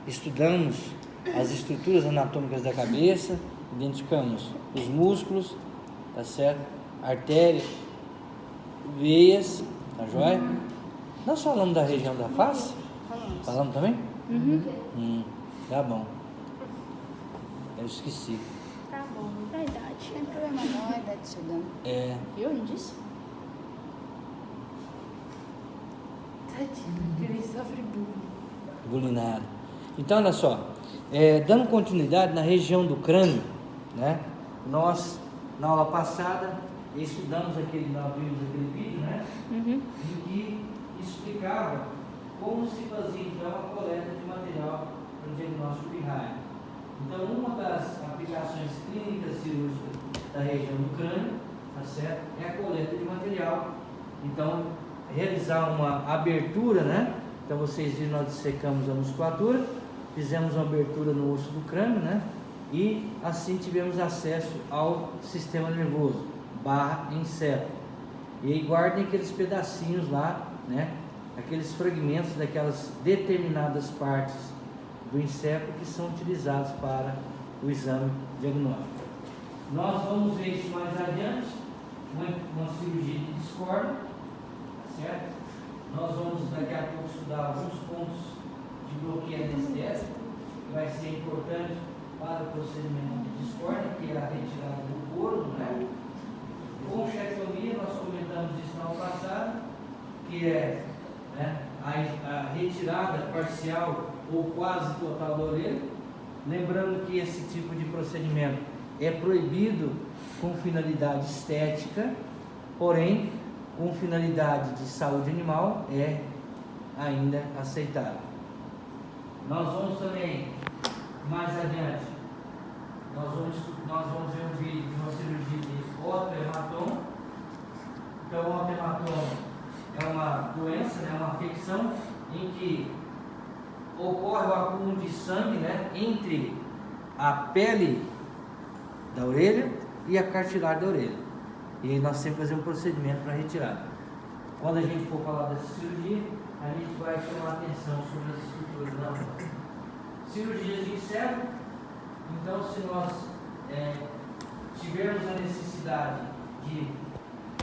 estudamos as estruturas anatômicas da cabeça, identificamos os músculos, tá certo? Artérias, veias, tá joia? Nós falamos da região da face? Falamos também? Tá bom. Eu esqueci. Tá bom, verdade. Não tem problema não, é idade chegando. Viu? Não disse? Tadinho, ele sofre bullying. Bulinado. Então, olha só, dando continuidade na região do crânio, né? Nós, na aula passada, estudamos nós vimos aquele vídeo, né? Em que explicava como se fazia então a coleta de material para o diagnóstico de raio. Então, uma das aplicações clínicas cirúrgicas da região do crânio, tá certo? É a coleta de material. Então, realizar uma abertura, né? Então, vocês viram, nós dissecamos a musculatura, fizemos uma abertura no osso do crânio, né? E assim tivemos acesso ao sistema nervoso, encéfalo. E aí guardem aqueles pedacinhos lá, né? Aqueles fragmentos daquelas determinadas partes do encéfalo que são utilizados para o exame diagnóstico. Nós vamos ver isso mais adiante, uma cirurgia de discórdia, tá certo? Nós vamos daqui a pouco estudar alguns pontos de bloqueio anestésico, que vai ser importante para o procedimento de discórdia, que é a retirada do couro, né? Conchectomia, nós comentamos isso na aula passada, que é, né, a retirada parcial ou quase total da orelha. Lembrando que esse tipo de procedimento é proibido com finalidade estética, porém, com finalidade de saúde animal, é ainda aceitável. Nós vamos também, mais adiante, nós vamos ver um vídeo de uma cirurgia de otohematoma. Então, o otohematoma é uma doença, né, uma afecção em que ocorre o acúmulo de sangue, né, entre a pele da orelha e a cartilagem da orelha. E aí nós sempre fazemos um procedimento para retirada. Quando a gente for falar dessa cirurgia, a gente vai chamar atenção sobre as estruturas da orelha. Cirurgias de encéfalo. Então, se nós tivermos a necessidade de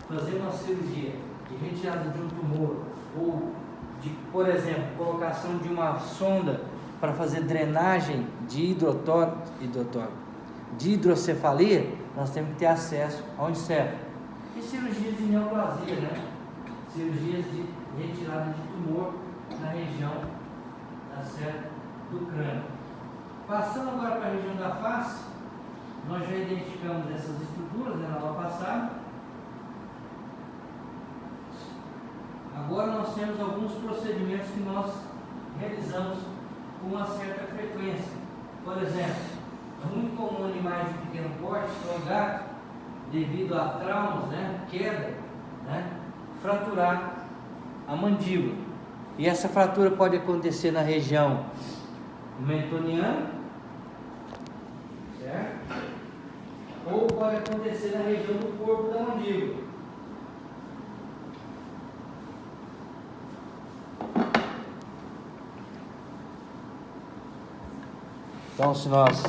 fazer uma cirurgia de retirada de um tumor ou de, por exemplo, colocação de uma sonda para fazer drenagem de hidrocefalia, nós temos que ter acesso ao encéfalo. E cirurgias de neoplasia, né? Cirurgias de retirada de tumor na região, tá certo, do crânio. Passando agora para a região da face, nós já identificamos essas estruturas, né, na aula passada. Agora nós temos alguns procedimentos que nós realizamos com uma certa frequência. Por exemplo, é muito comum animais de pequeno porte, como o gato, devido a traumas, né, queda, né, fraturar a mandíbula. E essa fratura pode acontecer na região mentoniana, certo? Ou pode acontecer na região do corpo da mandíbula. Então, se nós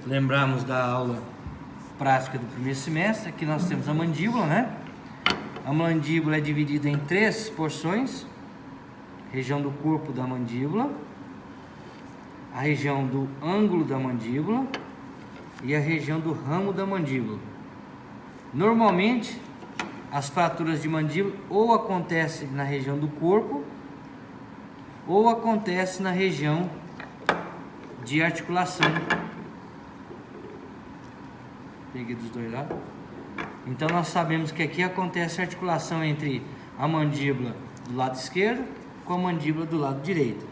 lembrarmos da aula prática do primeiro semestre, aqui nós temos a mandíbula, né? A mandíbula é dividida em 3 porções: região do corpo da mandíbula, a região do ângulo da mandíbula e a região do ramo da mandíbula. Normalmente, as fraturas de mandíbula ou acontecem na região do corpo ou acontecem na região de articulação. Peguei dos dois lados. Então nós sabemos que aqui acontece a articulação entre a mandíbula do lado esquerdo com a mandíbula do lado direito.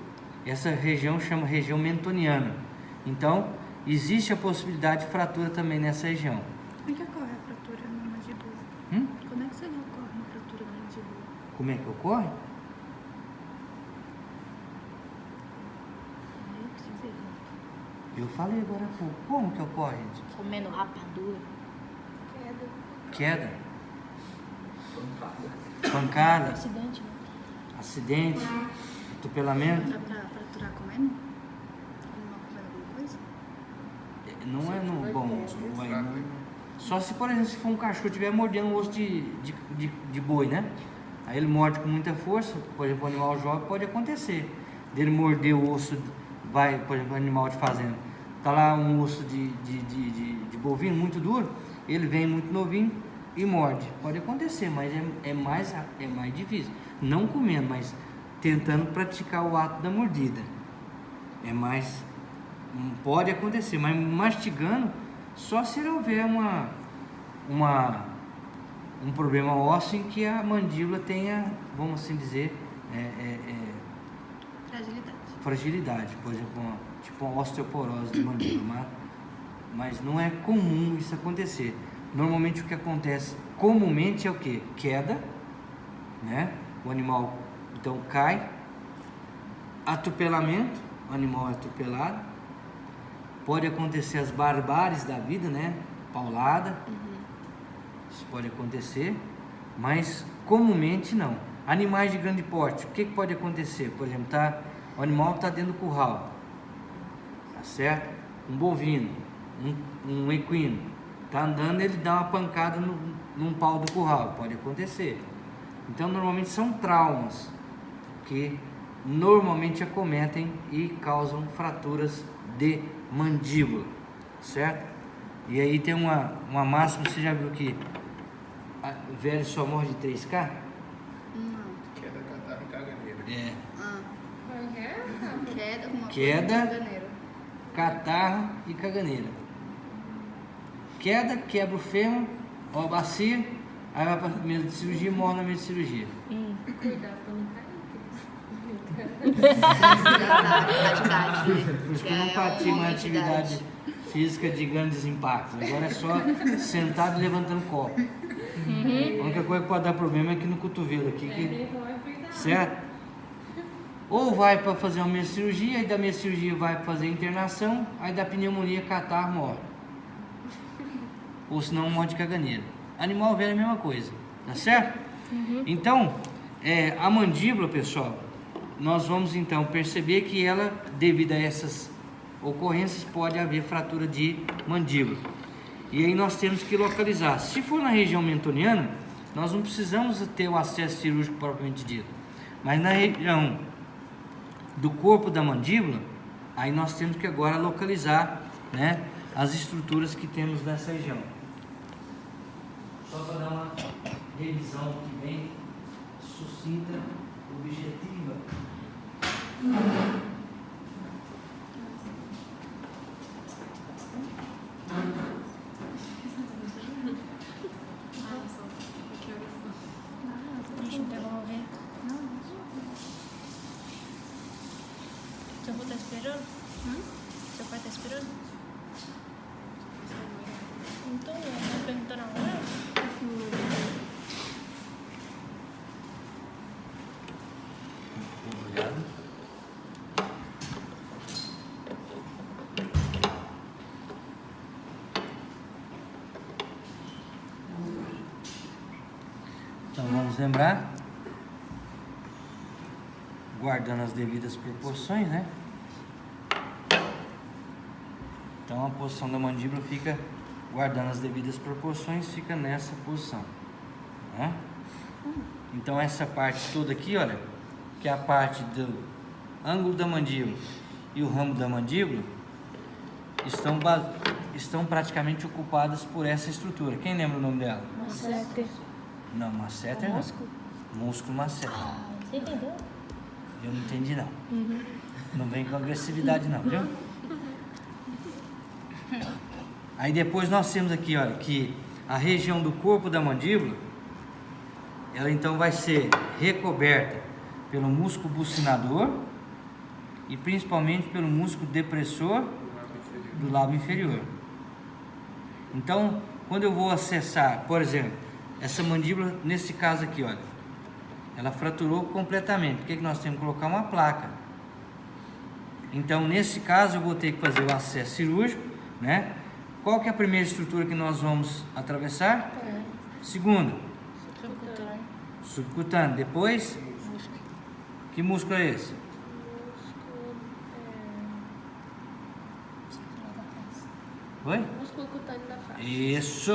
Essa região chama região mentoniana. Então existe a possibilidade de fratura também nessa região. Como é que ocorre a fratura na mandíbula? Como é que você ocorre uma fratura na mandíbula? Como é que ocorre? Eu falei agora há pouco. Como que ocorre, gente? Comendo rapadura. Queda. Pancada. Acidente, né? Acidente. Atropelamento. Dá pra fraturar comendo? Não é no bom osso, não vai, não. Só se, por exemplo, se for um cachorro estiver mordendo o osso de boi, né? Aí ele morde com muita força, por exemplo, o animal jovem, pode acontecer. Dele morder o osso, vai, por exemplo, um animal de fazenda, tá lá um osso de bovino muito duro, ele vem muito novinho e morde. Pode acontecer, mas é mais difícil. Não comendo, mas tentando praticar o ato da mordida. É mais... Pode acontecer, mas mastigando, só se houver um problema ósseo em que a mandíbula tenha, vamos assim dizer, fragilidade, por exemplo, tipo uma osteoporose de mandíbula, mas não é comum isso acontecer. Normalmente o que acontece comumente é o que? Queda, né? O animal então cai, atropelamento, o animal é atropelado, pode acontecer as barbáries da vida, né? Paulada, isso pode acontecer, mas comumente não. Animais de grande porte, o que pode acontecer? Por exemplo, o animal está dentro do curral, tá certo? Um bovino, um equino, está andando, ele dá uma pancada num pau do curral, pode acontecer. Então, normalmente são traumas que normalmente acometem e causam fraturas de mandíbula, certo? E aí tem uma máxima, você já viu que velho só morre de 3K? Não. Queda, catarro e caganeira. Queda, Catarro e caganeira. Queda, quebra o fêmur, ó a bacia, aí vai para a mesa de cirurgia e morre na mesa de cirurgia. Cuidado pra não cair. Por isso que eu não pratico uma atividade física de grandes impactos. Agora é só sentado e levantando copo. A única coisa que pode dar problema é aqui no cotovelo, aqui, certo? Ou vai para fazer uma meia cirurgia, aí da meia cirurgia vai para fazer internação, aí da pneumonia, catarro, morre. Ou senão morre de caganeira. Animal velho é a mesma coisa, tá certo? Então, a mandíbula, pessoal, nós vamos então perceber que ela, devido a essas ocorrências, pode haver fratura de mandíbula. E aí nós temos que localizar. Se for na região mentoniana, nós não precisamos ter o acesso cirúrgico propriamente dito. Mas na região do corpo da mandíbula, aí nós temos que agora localizar, né, as estruturas que temos nessa região. Só para dar uma revisão aqui bem sucinta, objetiva. Deixa eu interromper. Seu pai tá esperando? Seu pai tá esperando? Então, não perguntaram a hora? Obrigado. Então vamos lembrar, guardando as devidas proporções, né? Então a posição da mandíbula fica, guardando as devidas proporções, fica nessa posição, né? Então essa parte toda aqui, olha, que é a parte do ângulo da mandíbula e o ramo da mandíbula, estão praticamente ocupadas por essa estrutura. Quem lembra o nome dela? Masseter. Não, masseter não. Músculo masseter. Você entendeu? Eu não entendi não. Não vem com agressividade não, viu? Aí depois nós temos aqui, olha, que a região do corpo da mandíbula, ela então vai ser recoberta pelo músculo bucinador e principalmente pelo músculo depressor do lábio inferior. Então, quando eu vou acessar, por exemplo, essa mandíbula, nesse caso aqui, olha, ela fraturou completamente. O que nós temos que colocar? Uma placa. Então, nesse caso, eu vou ter que fazer o acesso cirúrgico, né? Qual que é a primeira estrutura que nós vamos atravessar? Segunda, subcutâneo. Depois, que músculo é esse? Oi? Músculo cutâneo da face. Isso!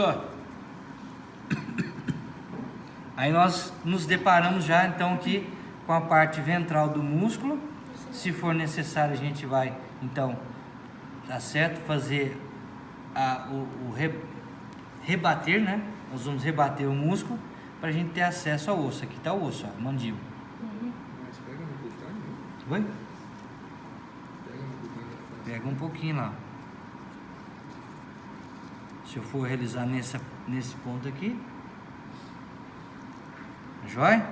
Aí nós nos deparamos já então aqui com a parte ventral do músculo. Se for necessário, a gente vai então, tá certo? Fazer rebater, né? Nós vamos rebater o músculo para a gente ter acesso ao osso. Aqui está o osso, ó, mandíbula. Mas pega no cutâneo. Oi? Pega no cutâneo. Pega um pouquinho lá. Se eu for realizar nesse ponto aqui. Joia?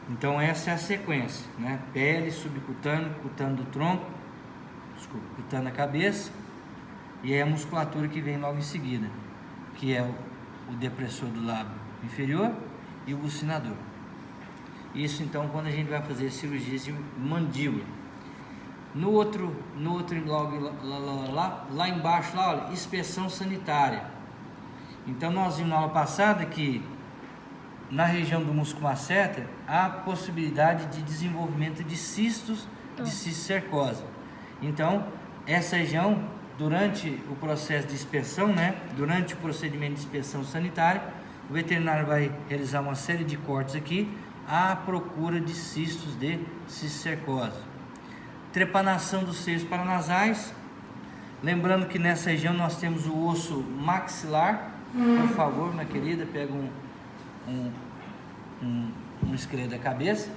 Então essa é a sequência, né? Pele, subcutâneo, cutâneo do tronco, desculpa, cutâneo da cabeça, e aí a musculatura que vem logo em seguida, que é o depressor do lábio inferior e o bucinador. Isso então quando a gente vai fazer cirurgias de mandíbula. No outro logo lá embaixo, lá, olha, inspeção sanitária. Então nós vimos na aula passada que na região do músculo masseter há possibilidade de desenvolvimento de cistos de cisticercose. Então, essa região, durante o processo de inspeção, né, durante o procedimento de inspeção sanitária, o veterinário vai realizar uma série de cortes aqui à procura de cistos de cisticercose. Trepanação dos seios paranasais. Lembrando que nessa região nós temos o osso maxilar. Por favor, minha querida, pega um esqueleto da cabeça.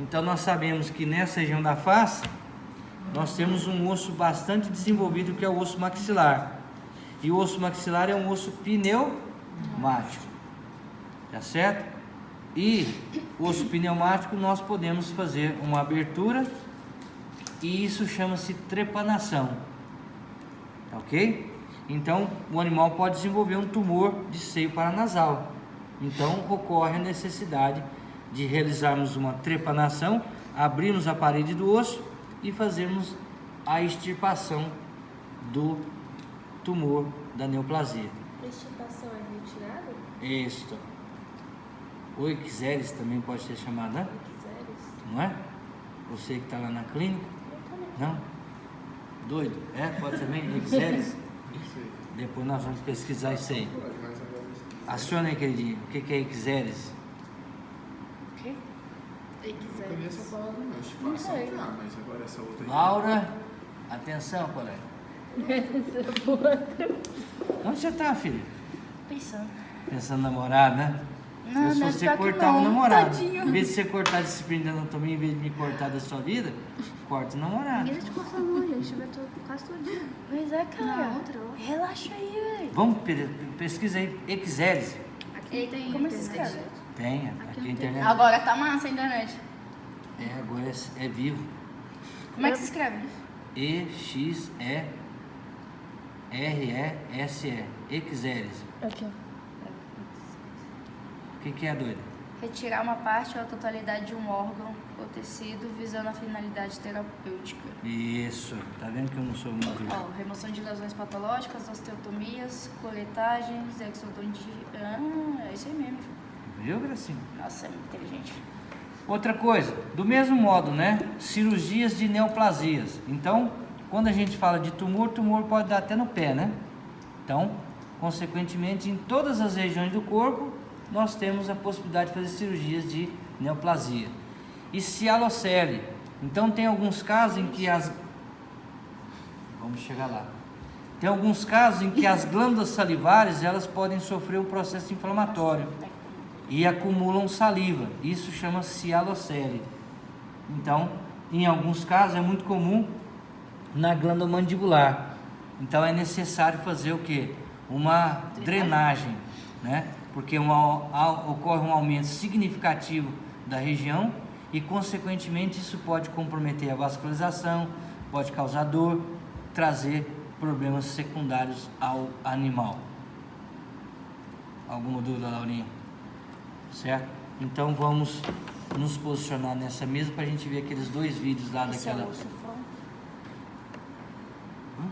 Então nós sabemos que nessa região da face nós temos um osso bastante desenvolvido, que é o osso maxilar. E o osso maxilar é um osso pneumático, tá certo? E o osso pneumático nós podemos fazer uma abertura e isso chama-se trepanação, tá ok? Então o animal pode desenvolver um tumor de seio paranasal. Então ocorre a necessidade de realizarmos uma trepanação, abrirmos a parede do osso e fazermos a extirpação do tumor da neoplasia. Extirpação é retirada? Isto. O ixeris também pode ser chamado, né? Quiseres? Não é? Você que está lá na clínica? Não? Doido? É? Pode também? Ixeris? Depois nós vamos pesquisar isso aí. Pode, mas agora você... Aciona aí, queridinho. O que é ixeris? O quê? Eu conheço a palavra não, Não estipação sei. já, mas agora essa outra aí... Laura, atenção, colega. Onde você tá, filho? Pensando. Pensando em namorar, né? Não, Se não é você pior que cortar não, o namorado, tadinho. em vez de você cortar a disciplina da anatomia, em vez de me cortar da sua vida, corta o namorado. Ninguém tá te cortando não, gente. Eu tô quase todinha. Pois é, cara. Na outra, ó. Relaxa aí, velho. Vamos, pesquisa aí, ixeris. Aqui tem Como é que se internet. escreve? Tem, Aqui aqui não a internet. Agora tá massa a internet. É, agora é vivo. Como é que se escreve? E-X-E-R-E-S-E. Ixeris. Aqui, ó. O que é, doido? Retirar uma parte ou a totalidade de um órgão ou tecido visando a finalidade terapêutica. Isso. Tá vendo que eu não sou muito... Ó, remoção de lesões patológicas, osteotomias, coletagens, exodontia... é isso aí mesmo. Viu, Gracinha? Nossa, é muito inteligente. Outra coisa, do mesmo modo, né? Cirurgias de neoplasias. Então, quando a gente fala de tumor, tumor pode dar até no pé, né? Então, consequentemente, em todas as regiões do corpo, nós temos a possibilidade de fazer cirurgias de neoplasia. E cialocele. Então, tem alguns casos em que as... Vamos chegar lá. Tem alguns casos em que as glândulas salivares, elas podem sofrer um processo inflamatório e acumulam saliva. Isso chama cialocele. Então, em alguns casos é muito comum na glândula mandibular. Então é necessário fazer o quê? Uma drenagem, né? Porque ocorre um aumento significativo da região e consequentemente isso pode comprometer a vascularização, pode causar dor, trazer problemas secundários ao animal. Alguma dúvida, Laurinha? Certo? Então vamos nos posicionar nessa mesa para a gente ver aqueles dois vídeos lá Esse é daquela o osso